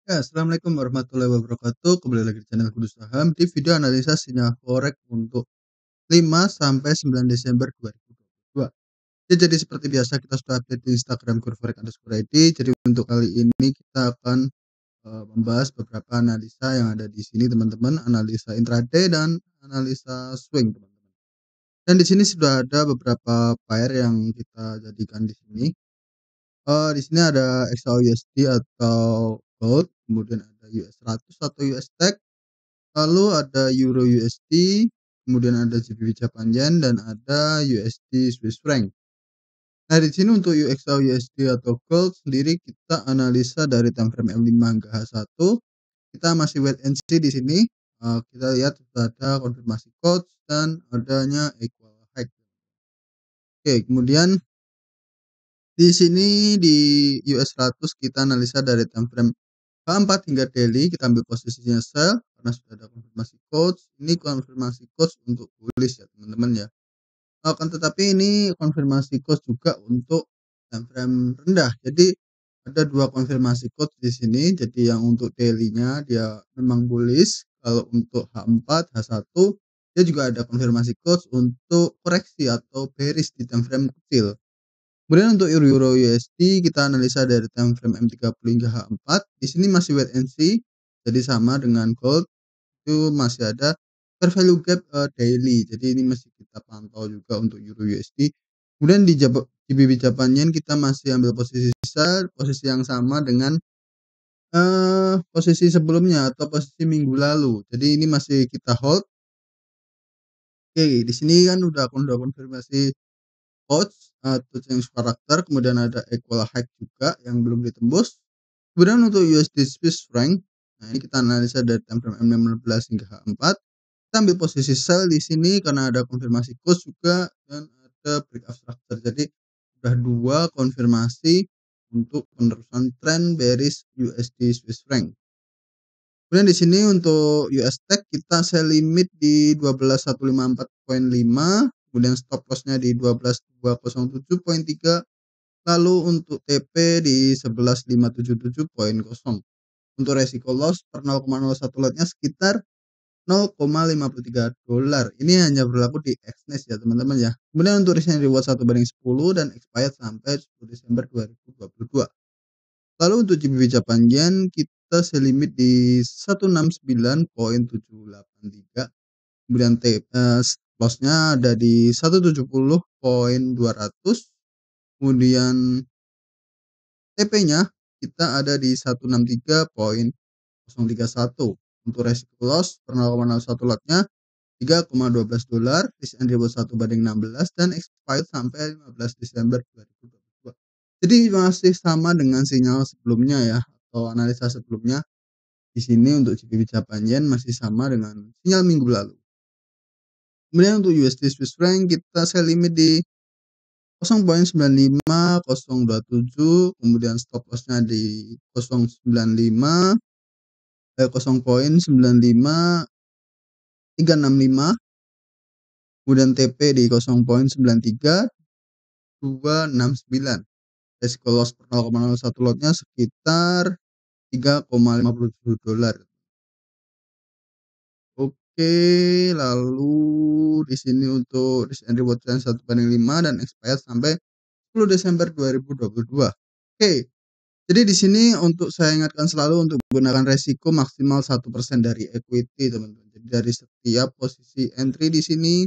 Ya, assalamualaikum warahmatullahi wabarakatuh. Kembali lagi di channel Kudu Saham di video analisa sinyal forex untuk 5 sampai 9 Desember 2022. Ya, jadi seperti biasa kita sudah update di Instagram @forex_id. Jadi untuk kali ini kita akan membahas beberapa analisa yang ada di sini teman-teman, analisa intraday dan analisa swing teman-teman. Dan di sini sudah ada beberapa pair yang kita jadikan di sini. Di sini ada XAUUSD atau gold, kemudian ada US 100 atau US Tech, lalu ada Euro USD, kemudian ada GBP Japan Yen dan ada USD Swiss franc. Nah, di sini untuk UXAU USD atau gold sendiri kita analisa dari time frame M5 hingga H1. Kita masih wait and see di sini. Kita lihat sudah ada konfirmasi quotes dan adanya equal high. Oke, kemudian di sini di US 100 kita analisa dari time frame H4 hingga daily, kita ambil posisinya sell karena sudah ada konfirmasi quotes. Ini konfirmasi quotes untuk bullish ya teman-teman ya. Akan tetapi ini konfirmasi quotes juga untuk time frame rendah. Jadi ada dua konfirmasi quotes di sini. Jadi yang untuk daily-nya dia memang bullish. Kalau untuk H4, H1 dia juga ada konfirmasi quotes untuk koreksi atau bearish di time frame kecil. Kemudian untuk Euro USD kita analisa dari time frame M30 hingga H4. Di sini masih wait and see. Jadi sama dengan gold itu masih ada fair value gap daily. Jadi ini masih kita pantau juga untuk Euro USD. Kemudian di GBP Japan Yen kita masih ambil posisi sell, posisi yang sama dengan posisi sebelumnya atau posisi minggu lalu. Jadi ini masih kita hold. Oke, di sini kan udah konfirmasi quotes atau change karakter, kemudian ada equal high juga yang belum ditembus. Kemudian untuk USD Swiss franc, nah ini kita analisa dari time frame M15 hingga H4. Kita ambil posisi sell di sini karena ada konfirmasi quotes juga dan ada breakout structure. Jadi sudah dua konfirmasi untuk penerusan tren bearish USD Swiss franc. Kemudian di sini untuk US Tech kita sell limit di 12.154.5, kemudian stop loss-nya di 12.207.3, lalu untuk TP di 11.577.0. Untuk resiko loss per 0,01 lotnya sekitar $0,53. Ini hanya berlaku di Exness ya teman-teman ya. Kemudian untuk risk and reward 1/10 dan expired sampai 10 Desember 2022. Lalu untuk GBP Japan Yen kita selimit di 169.783. Kemudian loss-nya ada di 170.200. Kemudian TP-nya kita ada di 163.031. Untuk resiko loss per 0,01 lotnya $3,12, risk and reward 1/16 dan expired sampai 15 Desember 2022. Jadi masih sama dengan sinyal sebelumnya ya atau analisa sebelumnya. Di sini untuk GBP Japan Yen masih sama dengan sinyal minggu lalu. Kemudian untuk USD Swiss franc kita sell limit di 0,95027, kemudian stop loss-nya di 0,95365, kemudian TP di 0,93269. Resiko loss per 0,01 lotnya sekitar $3,57. Oke, lalu di sini untuk risk and reward 1/5 dan expired sampai 10 Desember 2022. Oke, jadi di sini untuk saya ingatkan selalu untuk menggunakan resiko maksimal 1% dari equity teman-teman. Jadi dari setiap posisi entry di sini,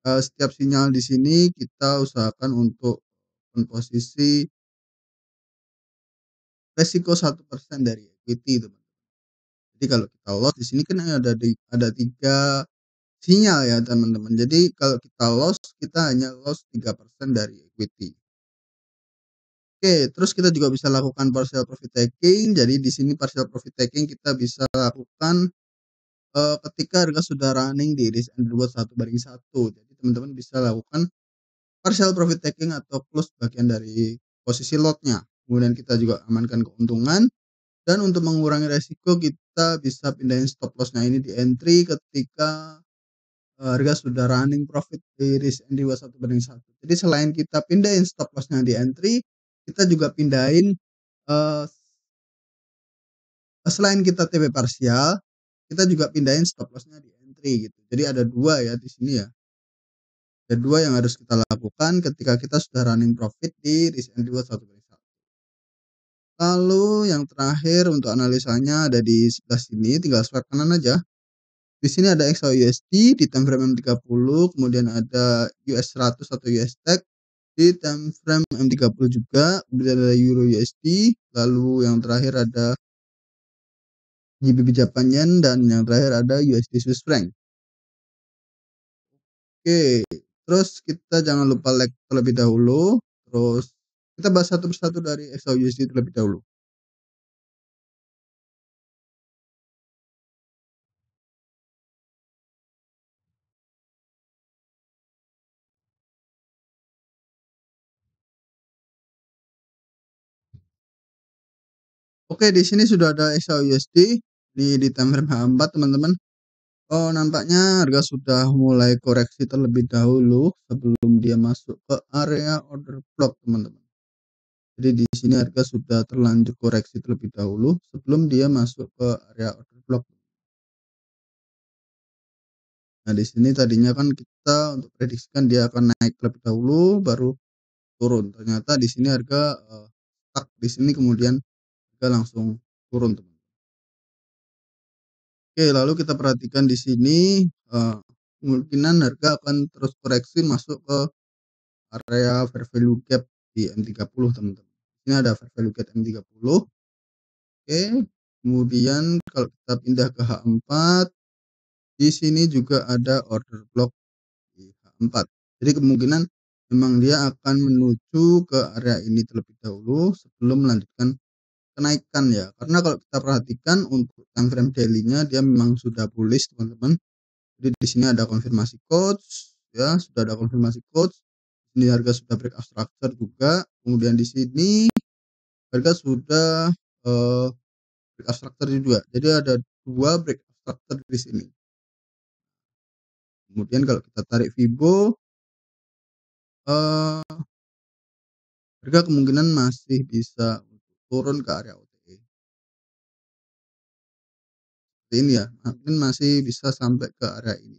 setiap sinyal di sini kita usahakan untuk posisi resiko 1% dari equity teman. Jadi kalau kita loss di sini kan ada 3 sinyal ya teman-teman. Jadi kalau kita loss, kita hanya loss 3% dari equity. Oke, terus kita juga bisa lakukan partial profit taking. Jadi di sini partial profit taking kita bisa lakukan ketika harga sudah running di risk and reward 1/1. Jadi teman-teman bisa lakukan partial profit taking atau close bagian dari posisi lotnya. Kemudian kita juga amankan keuntungan. Dan untuk mengurangi resiko kita bisa pindahin stop loss-nya ini di entry ketika harga sudah running profit di risk and reward 1/1. Jadi selain kita pindahin stop loss-nya di entry, kita juga pindahin Selain kita TP parsial, kita juga pindahin stop loss-nya di entry gitu. Jadi ada 2 ya di sini ya. Ada 2 yang harus kita lakukan ketika kita sudah running profit di risk and reward 1/1. Lalu yang terakhir untuk analisanya ada di sebelah sini, tinggal swipe kanan aja. Di sini ada XAUUSD di time frame M30, kemudian ada US100 atau USD di time frame M30 juga, kemudian ada Euro USD, lalu yang terakhir ada GBP Japan Yen, dan yang terakhir ada USD Swiss franc. Oke, terus kita jangan lupa like terlebih dahulu, terus kita bahas satu persatu dari XAUUSD terlebih dahulu. Oke, di sini sudah ada XAUUSD di time frame H4 teman-teman. Oh, nampaknya harga sudah mulai koreksi terlebih dahulu sebelum dia masuk ke area order block, teman-teman. Jadi di sini harga sudah terlanjur koreksi terlebih dahulu sebelum dia masuk ke area order block. Nah, di sini tadinya kan kita untuk prediksikan dia akan naik terlebih dahulu baru turun. Ternyata di sini harga stuck di sini, kemudian harga langsung turun, teman. Oke, lalu kita perhatikan di sini kemungkinan harga akan terus koreksi masuk ke area fair value gap di M30, teman-teman. Ini ada fair value gap M30. Oke, kemudian kalau kita pindah ke H4, di sini juga ada order block di H4. Jadi kemungkinan memang dia akan menuju ke area ini terlebih dahulu sebelum melanjutkan kenaikan ya. Karena kalau kita perhatikan untuk time frame daily-nya dia memang sudah bullish, teman-teman. Jadi di sini ada konfirmasi coach ya, sudah ada konfirmasi coach. Ini harga sudah breakout structure juga. Kemudian di sini harga sudah breakout structure juga. Jadi ada 2 breakout structure di sini. Kemudian kalau kita tarik Fibo, harga kemungkinan masih bisa turun ke area OTE. Seperti ini ya, mungkin masih bisa sampai ke area ini.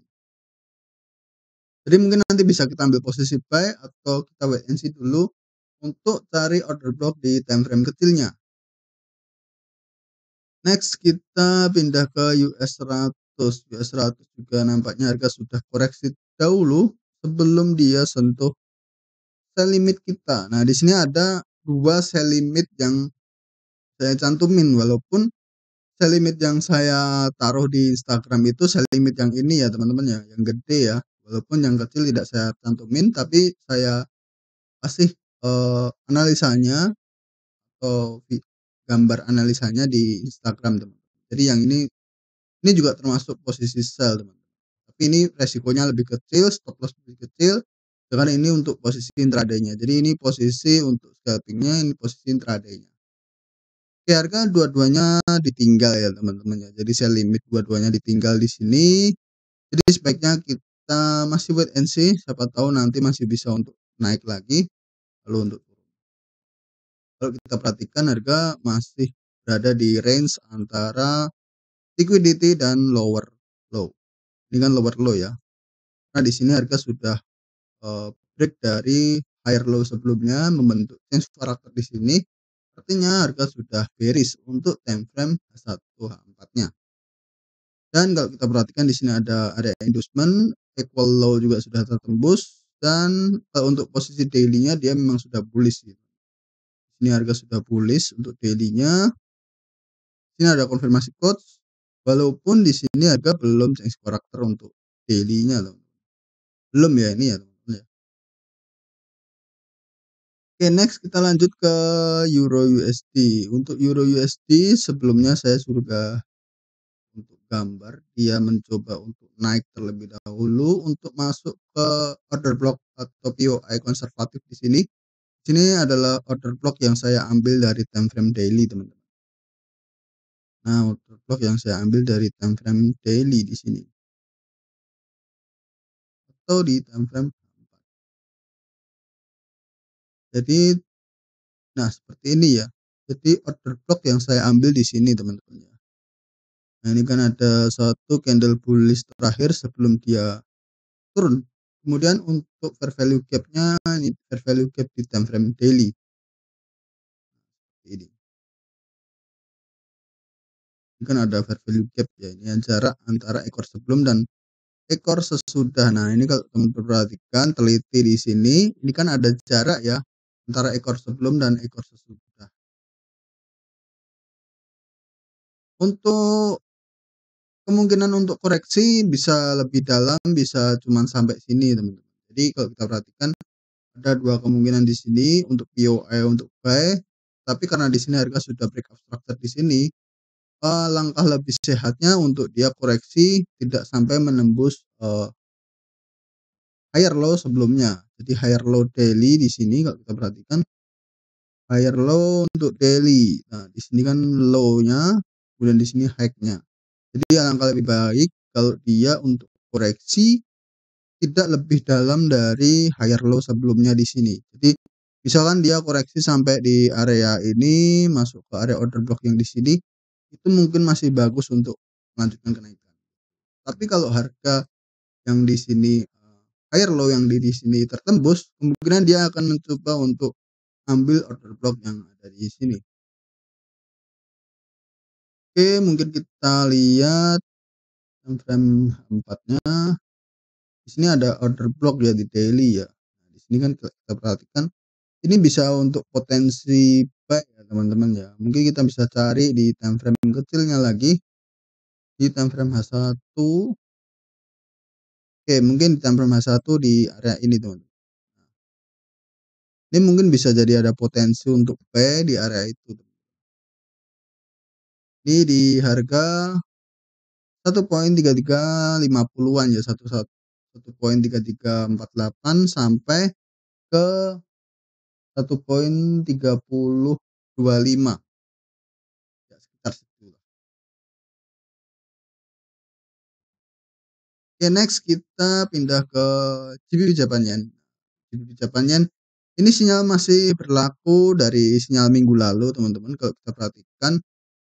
Jadi mungkin nanti bisa kita ambil posisi buy atau kita wait and see dulu untuk cari order block di time frame kecilnya. Next kita pindah ke US 100. US 100 juga nampaknya harga sudah koreksi dahulu sebelum dia sentuh sell limit kita. Nah, di sini ada 2 sell limit yang saya cantumin, walaupun sell limit yang saya taruh di Instagram itu sell limit yang ini ya, teman-teman ya, yang gede ya. Walaupun yang kecil tidak saya cantumin, tapi saya kasih analisanya atau gambar analisanya di Instagram, teman. Jadi yang ini juga termasuk posisi sell, teman. Tapi ini resikonya lebih kecil, stop loss lebih kecil. Dengan ini untuk posisi intraday-nya. Jadi ini posisi untuk scalping-nya, ini posisi intraday-nya. Oke, harga dua-duanya ditinggal ya, teman-teman ya. Jadi sell limit dua-duanya ditinggal di sini. Jadi sebaiknya kita masih wait and see, siapa tahu nanti masih bisa untuk naik lagi. Lalu untuk turun. Kalau kita perhatikan harga masih berada di range antara liquidity dan lower low. Ini kan lower low ya. Nah, di sini harga sudah break dari higher low sebelumnya, membentuk change karakter di sini. Artinya harga sudah bearish untuk time frame H1 H4-nya. Dan kalau kita perhatikan di sini ada area inducement, equal low juga sudah tertembus, dan untuk posisi daily-nya dia memang sudah bullish gitu. Ini harga sudah bullish untuk daily-nya. Sini ada konfirmasi coach, walaupun di sini harga belum change karakter untuk daily-nya loh. Belum ya ini ya, teman-teman ya. Oke, next kita lanjut ke Euro USD. Untuk Euro USD sebelumnya saya sudah untuk gambar dia mencoba untuk naik terlebih dahulu untuk masuk ke order block atau POI konservatif di sini. Sini adalah order block yang saya ambil dari time frame daily, teman-teman. Nah, order block yang saya ambil dari time frame daily di sini atau di time frame 4. Jadi, nah seperti ini ya. Jadi order block yang saya ambil di sini, teman-teman ya. Nah, ini kan ada satu candle bullish terakhir sebelum dia turun. Kemudian untuk fair value gap-nya, ini fair value gap di time frame daily ini. Ini kan ada fair value gap ya, ini jarak antara ekor sebelum dan ekor sesudah. Nah, ini kalau teman perhatikan teliti di sini, ini kan ada jarak ya antara ekor sebelum dan ekor sesudah. Untuk kemungkinan untuk koreksi bisa lebih dalam, bisa cuman sampai sini, teman-teman. Jadi kalau kita perhatikan ada dua kemungkinan di sini untuk POI untuk buy, tapi karena di sini harga sudah breakout structure di sini, langkah lebih sehatnya untuk dia koreksi tidak sampai menembus higher low sebelumnya. Jadi higher low daily di sini kalau kita perhatikan higher low untuk daily. Nah, di sini kan low-nya, kemudian di sini high-nya. Jadi alangkah lebih baik kalau dia untuk koreksi tidak lebih dalam dari higher low sebelumnya di sini. Jadi misalkan dia koreksi sampai di area ini, masuk ke area order block yang di sini, itu mungkin masih bagus untuk melanjutkan kenaikan. Tapi kalau harga yang di sini higher low yang di sini tertembus, kemungkinan dia akan mencoba untuk ambil order block yang ada di sini. Oke, mungkin kita lihat yang frame 4-nya. Di sini ada order block ya di daily ya. Nah, di sini kan kita perhatikan ini bisa untuk potensi buy ya teman-teman ya. Mungkin kita bisa cari di time frame kecilnya lagi di time frame H1. Oke, mungkin di time frame H1 di area ini teman-teman. Ini mungkin bisa jadi ada potensi untuk buy di area itu. Ini di harga 1.3350-an ya, 1.3348 sampai ke 1.3025 ya, sekitar situ. Oke, next kita pindah ke GBP Japan Yen. GBP Japan Yen ini sinyal masih berlaku dari sinyal minggu lalu teman-teman. Kalau kita perhatikan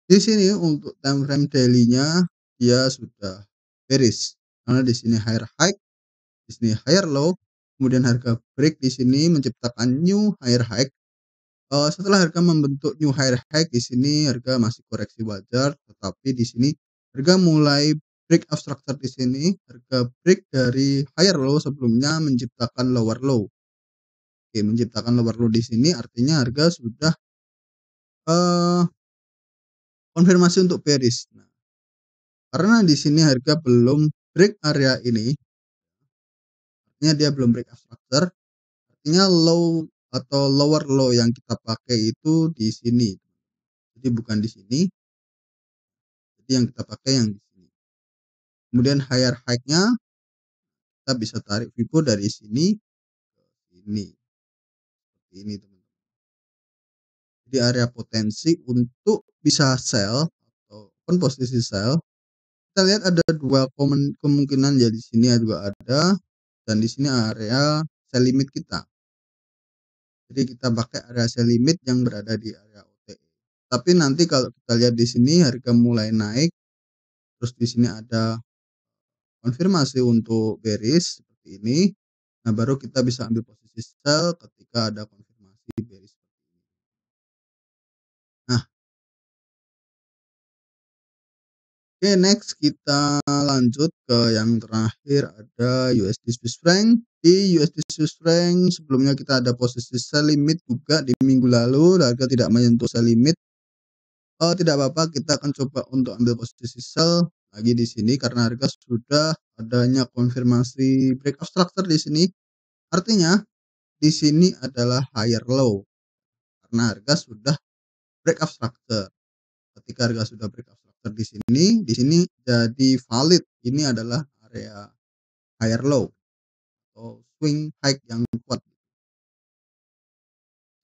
di sini untuk time frame daily-nya dia sudah bearish karena di sini higher high, di sini higher low, kemudian harga break di sini menciptakan new higher high. Setelah harga membentuk new higher high di sini harga masih koreksi wajar, tetapi di sini harga mulai break up structure di sini, harga break dari higher low sebelumnya menciptakan lower low. Oke, menciptakan lower low di sini artinya harga sudah eh, konfirmasi untuk bearish. Nah, karena di sini harga belum break area ini, artinya dia belum break up structure, artinya low atau lower low yang kita pakai itu di sini. Jadi bukan di sini, jadi yang kita pakai yang di sini. Kemudian higher high-nya kita bisa tarik Vivo dari sini ke sini. Seperti ini teman-teman. Jadi area potensi untuk bisa sell atau open posisi sell. Kita lihat ada dua kemungkinan ya, di sini juga ada, dan di sini area sell limit kita. Jadi kita pakai area sell limit yang berada di area OTE. Tapi nanti kalau kita lihat di sini harga mulai naik, terus di sini ada konfirmasi untuk bearish seperti ini. Nah, baru kita bisa ambil posisi sell ketika ada konfirmasi bearish seperti ini. Nah, oke, next kita lanjut ke yang terakhir, ada USD Swiss franc. Di USD Swiss franc sebelumnya kita ada posisi sell limit juga di minggu lalu, harga tidak menyentuh sell limit. Tidak apa-apa, kita akan coba untuk ambil posisi sell lagi di sini karena harga sudah adanya konfirmasi breakout structure di sini. Artinya di sini adalah higher low karena harga sudah breakout structure. Ketika harga sudah breakout structure di sini jadi valid. Ini adalah area higher low atau swing high yang kuat.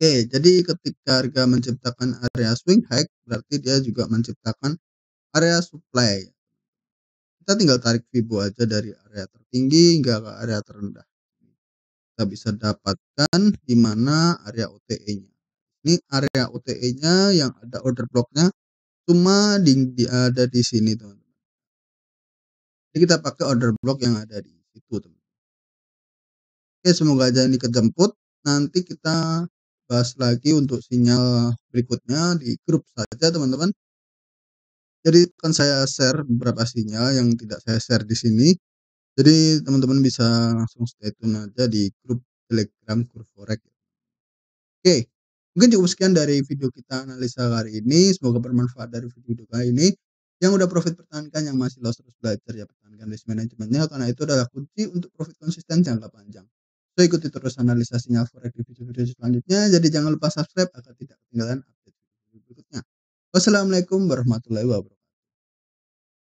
Oke, jadi ketika harga menciptakan area swing high, berarti dia juga menciptakan area supply. Kita tinggal tarik Fibo aja dari area tertinggi hingga ke area terendah. Kita bisa dapatkan di mana area OTE-nya. Ini area OTE-nya yang ada order block-nya cuma ada di sini teman-teman. Jadi kita pakai order block yang ada di situ, teman. Oke, semoga aja ini kejemput. Nanti kita bahas lagi untuk sinyal berikutnya di grup saja, teman-teman. Jadi akan saya share beberapa sinyal yang tidak saya share di sini. Jadi teman-teman bisa langsung stay tune aja di grup Telegram Kurforek. Oke, mungkin cukup sekian dari video kita analisa kali ini. Semoga bermanfaat dari video kali ini. Yang udah profit pertahankan, yang masih loss terus belajar ya pertahankan risk manajemennya, karena itu adalah kunci untuk profit konsisten jangka panjang. So ikuti terus analisasinya forex di video-video selanjutnya. Jadi jangan lupa subscribe agar tidak ketinggalan update video berikutnya. Wassalamualaikum warahmatullahi wabarakatuh.